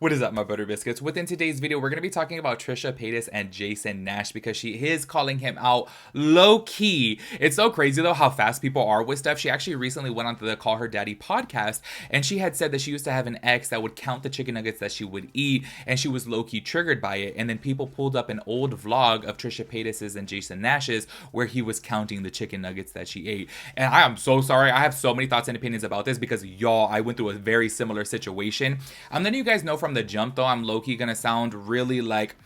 What is up, my butter biscuits? Within today's video, we're going to be talking about Trisha Paytas and Jason Nash because she is calling him out low-key. It's so crazy, though, how fast people are with stuff. She actually recently went on to the Call Her Daddy podcast, and she had said that she used to have an ex that would count the chicken nuggets that she would eat, and she was low-key triggered by it. And then people pulled up an old vlog of Trisha Paytas's and Jason Nash's where he was counting the chicken nuggets that she ate. And I am so sorry. I have so many thoughts and opinions about this because, y'all, I went through a very similar situation. I'm letting you guys know from the jump, though, I'm low-key gonna sound really like,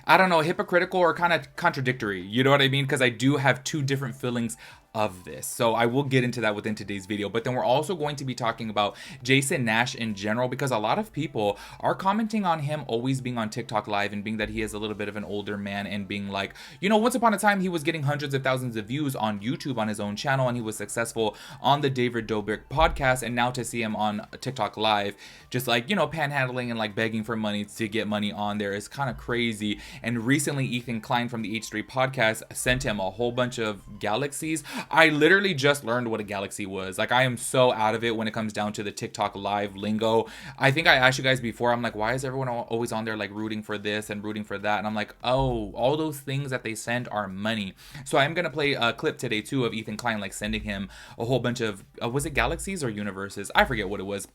I don't know, hypocritical or kind of contradictory. You know what I mean? Because I do have two different feelings of this. So I will get into that within today's video. But then we're also going to be talking about Jason Nash in general, because a lot of people are commenting on him always being on TikTok live and being that he is a little bit of an older man and being like, you know, once upon a time he was getting hundreds of thousands of views on YouTube on his own channel, and he was successful on the Dobrik podcast, and now to see him on TikTok live just like, you know, panhandling and like begging for money to get money on there is kind of crazy. And recently Klein from the H3 podcast sent him a whole bunch of galaxies. I literally just learned what a galaxy was. Like, I am so out of it when it comes down to the TikTok live lingo. I think I asked you guys before, I'm like, why is everyone always on there like rooting for this and rooting for that? And I'm like, oh, all those things that they send are money. So I'm going to play a clip today too of Klein like sending him a whole bunch of, was it galaxies or universes? I forget what it was.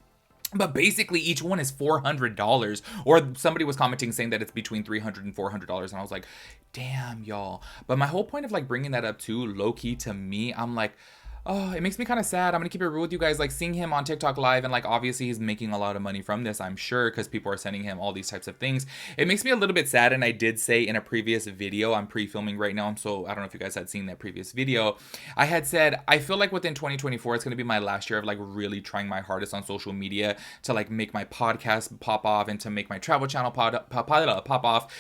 But basically, each one is $400, or somebody was commenting saying that it's between $300 and $400, and I was like, damn, y'all. But my whole point of like bringing that up too, low-key to me, I'm like, oh, it makes me kind of sad. I'm gonna keep it real with you guys. Like, seeing him on TikTok live, and like obviously he's making a lot of money from this, I'm sure, because people are sending him all these types of things. It makes me a little bit sad. And I did say in a previous video, I'm pre-filming right now, so I don't know if you guys had seen that previous video, I had said I feel like within 2024 it's gonna be my last year of like really trying my hardest on social media to like make my podcast pop off and to make my travel channel pop off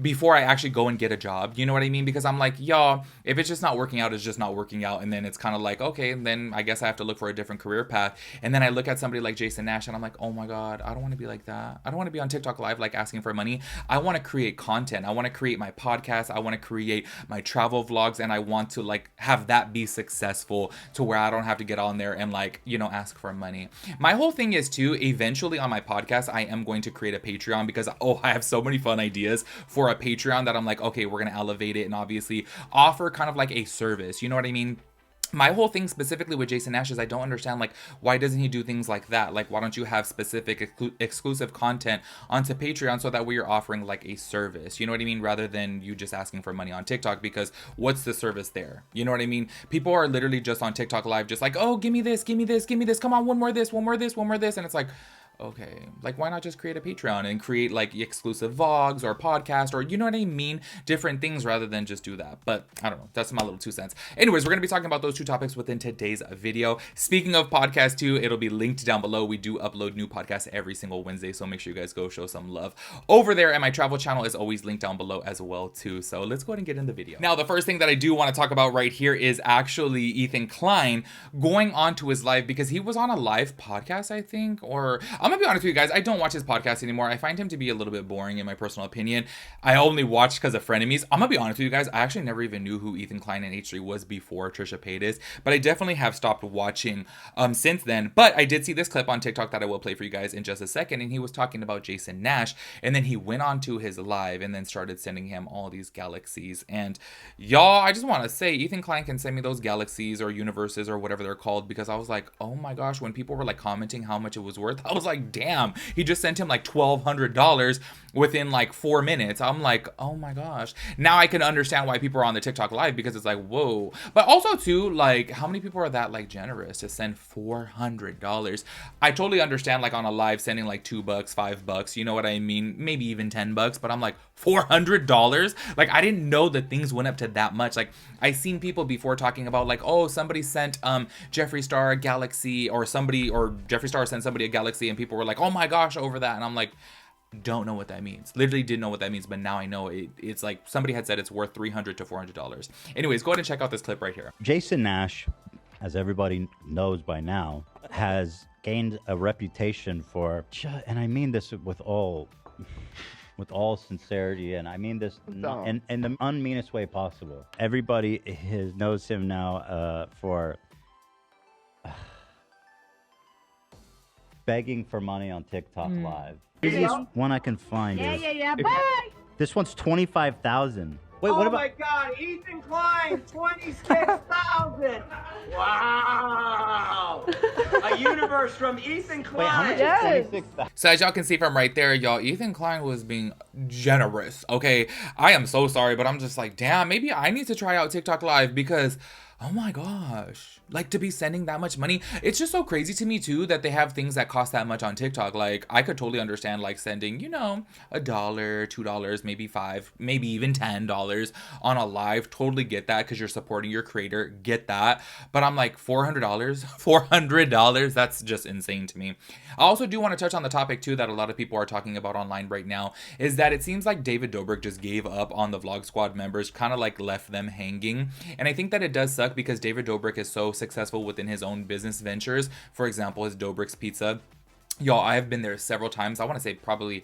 before I actually go and get a job. You know what I mean? Because I'm like, y'all, if it's just not working out, it's just not working out. And then it's kind of like, okay, then I guess I have to look for a different career path. And then I look at somebody like Jason Nash and I'm like, oh my God, I don't want to be like that. I don't want to be on TikTok live like asking for money. I want to create content. I want to create my podcast. I want to create my travel vlogs, and I want to like have that be successful to where I don't have to get on there and like, you know, ask for money. My whole thing is too, eventually on my podcast, I am going to create a Patreon because, oh, I have so many fun ideas for a Patreon that I'm like, okay, we're gonna elevate it and obviously offer kind of like a service. You know what I mean? My whole thing specifically with Jason Nash is I don't understand, like, why doesn't he do things like that? Like, why don't you have specific exclusive content onto Patreon so that way you're offering like a service? You know what I mean? Rather than you just asking for money on TikTok, because what's the service there? You know what I mean? People are literally just on TikTok live just like, oh, give me this, give me this, give me this. Come on, one more this, one more this, one more this. And it's like, okay, like, why not just create a Patreon and create like exclusive vlogs or podcast, or you know what I mean, different things, rather than just do that. But I don't know, that's my little 2 cents. Anyways, we're gonna be talking about those two topics within today's video. Speaking of podcast too, it'll be linked down below. We do upload new podcasts every single Wednesday, so make sure you guys go show some love over there. And my travel channel is always linked down below as well too. So let's go ahead and get in the video. Now, the first thing that I do want to talk about right here is actually Klein going on to his live, because he was on a live podcast, I think, or I'm gonna be honest with you guys, I don't watch his podcast anymore. I find him to be a little bit boring in my personal opinion. I only watched because of frenemies. I'm gonna be honest with you guys, I actually never even knew who Klein and H3 was before Trisha Paytas, but I definitely have stopped watching since then. But I did see this clip on TikTok that I will play for you guys in just a second, and he was talking about Jason Nash, and then he went on to his live and then started sending him all these galaxies. And y'all, I just want to say, Klein can send me those galaxies or universes or whatever they're called, because I was like, oh my gosh, when people were like commenting how much it was worth, I was like, damn, he just sent him like $1,200 within like 4 minutes. I'm like, oh my gosh. Now I can understand why people are on the TikTok live, because it's like, whoa. But also too, like, how many people are that like generous to send $400? I totally understand like on a live sending like $2, $5, you know what I mean? Maybe even $10, but I'm like, $400? Like, I didn't know that things went up to that much. Like, I seen people before talking about like, oh, somebody sent Jeffree Star a galaxy, or Jeffree Star sent somebody a galaxy, and people were like, oh my gosh, over that. And I'm like, don't know what that means. Literally didn't know what that means, but now I know it's like somebody had said it's worth $300 to $400. Anyways, go ahead and check out this clip right here. Jason Nash, as everybody knows by now, has gained a reputation for, and I mean this with all sincerity, and I mean this in the unmeanest way possible. Everybody knows him now for begging for money on TikTok Live. Easiest one I can find is Bye. this one's 25,000. Wait, Oh what about? my God, Ethan Klein, 26,000. Wow. A universe from Ethan Klein. Wait, how much Yes. is 26,000? So as y'all can see from right there, y'all, Ethan Klein was being generous. Okay, I am so sorry, but I'm just like, damn, maybe I need to try out TikTok Live because, oh my gosh, like to be sending that much money. It's just so crazy to me too that they have things that cost that much on TikTok. Like I could totally understand like sending, you know, $1, $2, maybe $5, maybe even $10 on a live. Totally get that because you're supporting your creator. Get that. But I'm like $400, $400. That's just insane to me. I also do want to touch on the topic too that a lot of people are talking about online right now is that it seems like David Dobrik just gave up on the Vlog Squad members, kind of like left them hanging. And I think that it does suck because David Dobrik is so successful within his own business ventures. For example, his Dobrik's Pizza. Y'all, I have been there several times. I want to say probably,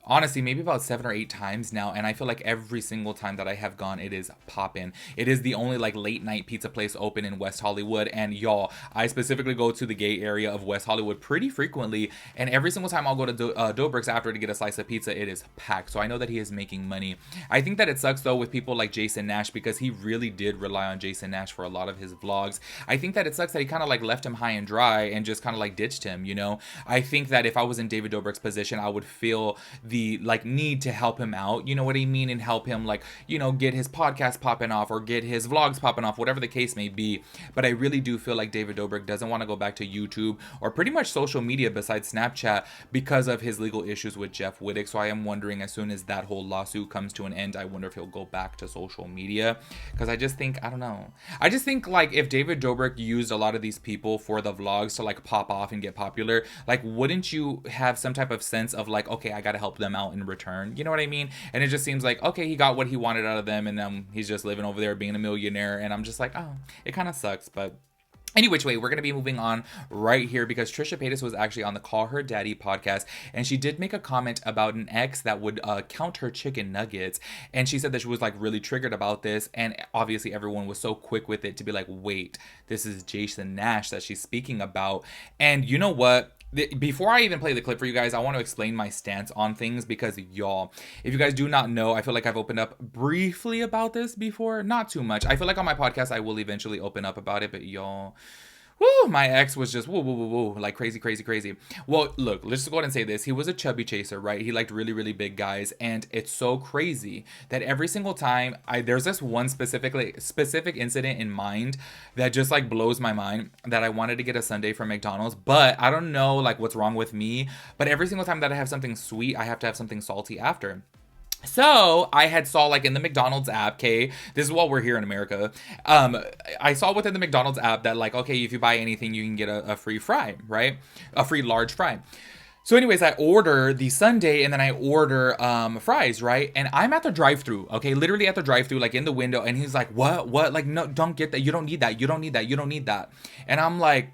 honestly, maybe about 7 or 8 times now, and I feel like every single time that I have gone, it is poppin'. It is the only like late night pizza place open in West Hollywood, and y'all, I specifically go to the gay area of West Hollywood pretty frequently, and every single time I'll go to Dobrik's after to get a slice of pizza, it is packed. So I know that he is making money. I think that it sucks though with people like Jason Nash because he really did rely on Jason Nash for a lot of his vlogs. I think that it sucks that he kind of like left him high and dry and just kind of like ditched him, you know? I think that if I was in David Dobrik's position, I would feel the like need to help him out, you know what I mean, and help him like, you know, get his podcast popping off or get his vlogs popping off, whatever the case may be. But I really do feel like David Dobrik doesn't want to go back to YouTube or pretty much social media besides Snapchat because of his legal issues with Jeff Wittick. So I am wondering, as soon as that whole lawsuit comes to an end, I wonder if he'll go back to social media, because I just think, I don't know, I just think like if David Dobrik used a lot of these people for the vlogs to like pop off and get popular, like wouldn't you have some type of sense of like, okay, I gotta help them out in return, you know what I mean? And it just seems like, okay, he got what he wanted out of them, and he's just living over there being a millionaire, and I'm just like, oh, it kind of sucks. But any which way, we're going to be moving on right here because Trisha Paytas was actually on the Call Her Daddy podcast, and she did make a comment about an ex that would count her chicken nuggets, and she said that she was like really triggered about this, and obviously everyone was so quick with it to be like, wait, this is Jason Nash that she's speaking about. And you know what? Before I even play the clip for you guys, I want to explain my stance on things because y'all, if you guys do not know, I feel like I've opened up briefly about this before, not too much. I feel like on my podcast I will eventually open up about it, but y'all, woo, my ex was just woo, woo, woo, woo, like crazy, crazy, crazy. Well, look, let's just go ahead and say this. He was a chubby chaser, right? He liked really, really big guys. And it's so crazy that every single time there's this one specific incident in mind that just like blows my mind, that I wanted to get a sundae from McDonald's, but I don't know like what's wrong with me. But every single time that I have something sweet, I have to have something salty after. So I had saw like in the McDonald's app, okay, this is while we're here in America. I saw within the McDonald's app that like, okay, if you buy anything, you can get a free fry, right? A free large fry. So anyways, I order the sundae and then I order fries, right? And I'm at the drive-thru, okay? Literally at the drive-thru, like in the window. And he's like, what? Like, no, don't get that. You don't need that. You don't need that. You don't need that. And I'm like,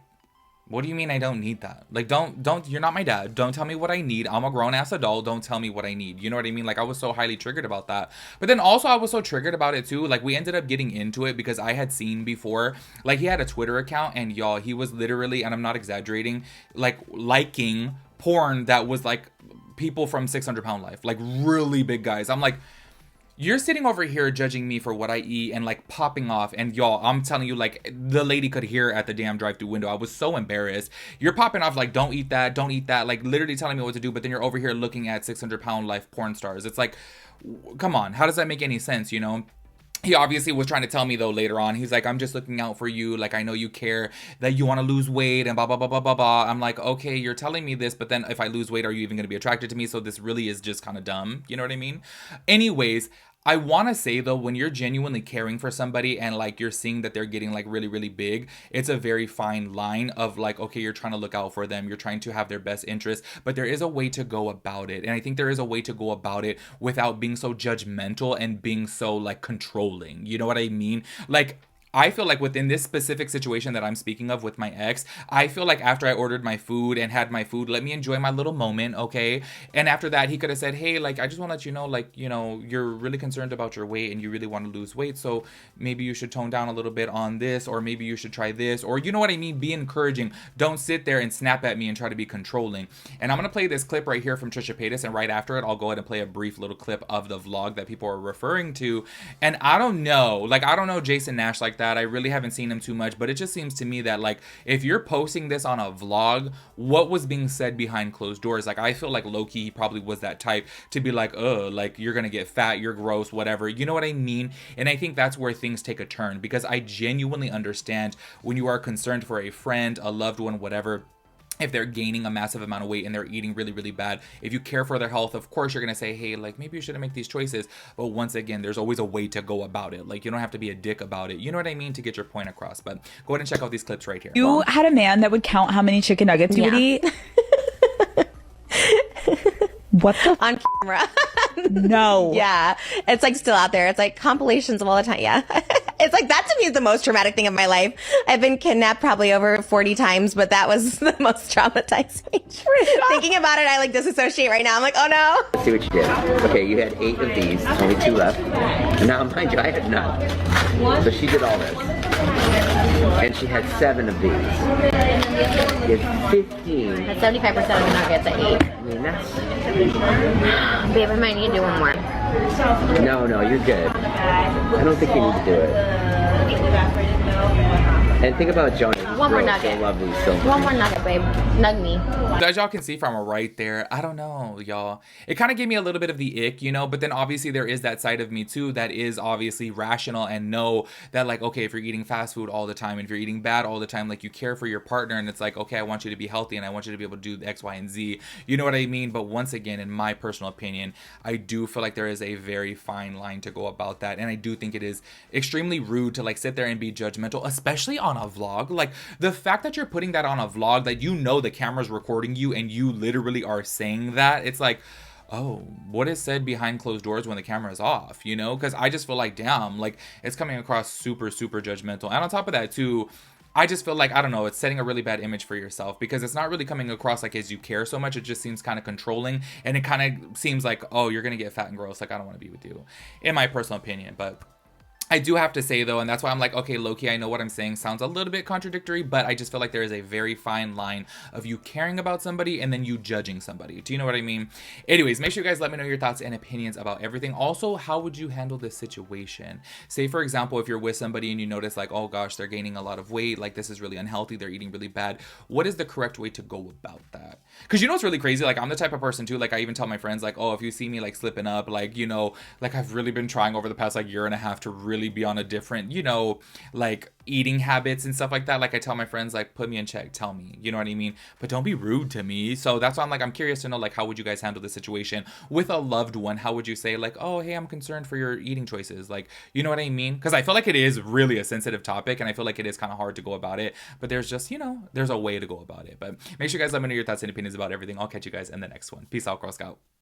what do you mean I don't need that? Like, don't, you're not my dad. Don't tell me what I need. I'm a grown ass adult. Don't tell me what I need. You know what I mean? Like, I was so highly triggered about that. But then also I was so triggered about it too. Like, we ended up getting into it because I had seen before, like he had a Twitter account and y'all, he was literally, and I'm not exaggerating, like liking porn that was like people from 600 Pound Life, like really big guys. I'm like, you're sitting over here judging me for what I eat and like popping off, and y'all, I'm telling you, like the lady could hear at the damn drive-thru window. I was so embarrassed. You're popping off like, don't eat that, like literally telling me what to do, but then you're over here looking at 600 Pound Life porn stars. It's like, come on, how does that make any sense, you know? He obviously was trying to tell me though later on, he's like, I'm just looking out for you, like I know you care, that you want to lose weight and blah blah blah blah blah blah. I'm like, okay, you're telling me this, but then if I lose weight, are you even going to be attracted to me? So this really is just kind of dumb, you know what I mean? Anyways, I want to say though, when you're genuinely caring for somebody and like you're seeing that they're getting like really, really big, it's a very fine line of like, okay, you're trying to look out for them. You're trying to have their best interest, but there is a way to go about it. And I think there is a way to go about it without being so judgmental and being so like controlling. You know what I mean? Like, I feel like within this specific situation that I'm speaking of with my ex, I feel like after I ordered my food and had my food, let me enjoy my little moment, okay? And after that, he could have said, hey, like, I just want to let you know, like, you know, you're really concerned about your weight and you really want to lose weight. So maybe you should tone down a little bit on this, or maybe you should try this, or you know what I mean? Be encouraging. Don't sit there and snap at me and try to be controlling. And I'm going to play this clip right here from Trisha Paytas. And right after it, I'll go ahead and play a brief little clip of the vlog that people are referring to. And I don't know Jason Nash like that. I really haven't seen him too much, but it just seems to me that, like, if you're posting this on a vlog, what was being said behind closed doors? Like, I feel like low-key he probably was that type to be like, like, you're gonna get fat, you're gross, whatever, you know what I mean? And I think that's where things take a turn, because I genuinely understand when you are concerned for a friend, a loved one, whatever, if they're gaining a massive amount of weight and they're eating really, really bad. If you care for their health, of course you're gonna say, hey, like, maybe you shouldn't make these choices. But once again, there's always a way to go about it. Like, you don't have to be a dick about it. You know what I mean? To get your point across. But go ahead and check out these clips right here. You had a man that would count how many chicken nuggets you would eat? What the? On camera. No. Yeah. It's like still out there. It's like compilations of all the time. Yeah. It's like that to me is the most traumatic thing of my life. I've been kidnapped probably over 40 times, but that was the most traumatizing. Thinking about it, I like disassociate right now. I'm like, oh no. Let's see what you did. Okay, you had 8 of these, only 2 left. And now, mind you, I had none. So she did all this. And she had 7 of these. You had 15. That's 75% of the nuggets I ate. I mean, that's... Babe, I might need to do one more. No, you're good. I don't think you need to do it. And think about Jonah. One more nugget. So lovely, so One more nugget, babe. Nug me. As y'all can see from right there, I don't know, y'all. It kind of gave me a little bit of the ick, you know, but then obviously there is that side of me too that is obviously rational and know that, like, okay, if you're eating fast food all the time and if you're eating bad all the time, like, you care for your partner and it's like, okay, I want you to be healthy and I want you to be able to do X, Y, and Z. You know what I mean? But once again, in my personal opinion, I do feel like there is a very fine line to go about that. And I do think it is extremely rude to, like, sit there and be judgmental, especially on a vlog. Like, the fact that you're putting that on a vlog, that you know the camera's recording you and you literally are saying that, it's like, oh, what is said behind closed doors when the camera is off, you know? Because I just feel like, damn, like, it's coming across super, super judgmental. And on top of that too, I just feel like, I don't know, it's setting a really bad image for yourself, because it's not really coming across like as you care so much. It just seems kind of controlling, and it kind of seems like, oh, you're gonna get fat and gross, like, I don't want to be with you, in my personal opinion. But I do have to say though, and that's why I'm like, okay, low-key, I know what I'm saying sounds a little bit contradictory, but I just feel like there is a very fine line of you caring about somebody and then you judging somebody. Do you know what I mean? Anyways, make sure you guys let me know your thoughts and opinions about everything. Also, how would you handle this situation? Say, for example, if you're with somebody and you notice, like, oh gosh, they're gaining a lot of weight, like, this is really unhealthy, they're eating really bad. What is the correct way to go about that? Because you know what's really crazy? Like, I'm the type of person too, like, I even tell my friends, like, oh, if you see me like slipping up, like, you know, like, I've really been trying over the past like year and a half to really be on a different, you know, like, eating habits and stuff like that. Like, I tell my friends, like, put me in check, tell me, you know what I mean? But don't be rude to me. So that's why I'm like, I'm curious to know, like, how would you guys handle this situation with a loved one? How would you say, like, oh, hey, I'm concerned for your eating choices, like, you know what I mean? Because I feel like it is really a sensitive topic, and I feel like it is kind of hard to go about it, but there's just, you know, there's a way to go about it. But make sure you guys let me know your thoughts and opinions about everything. I'll catch you guys in the next one. Peace out, Girl Scout.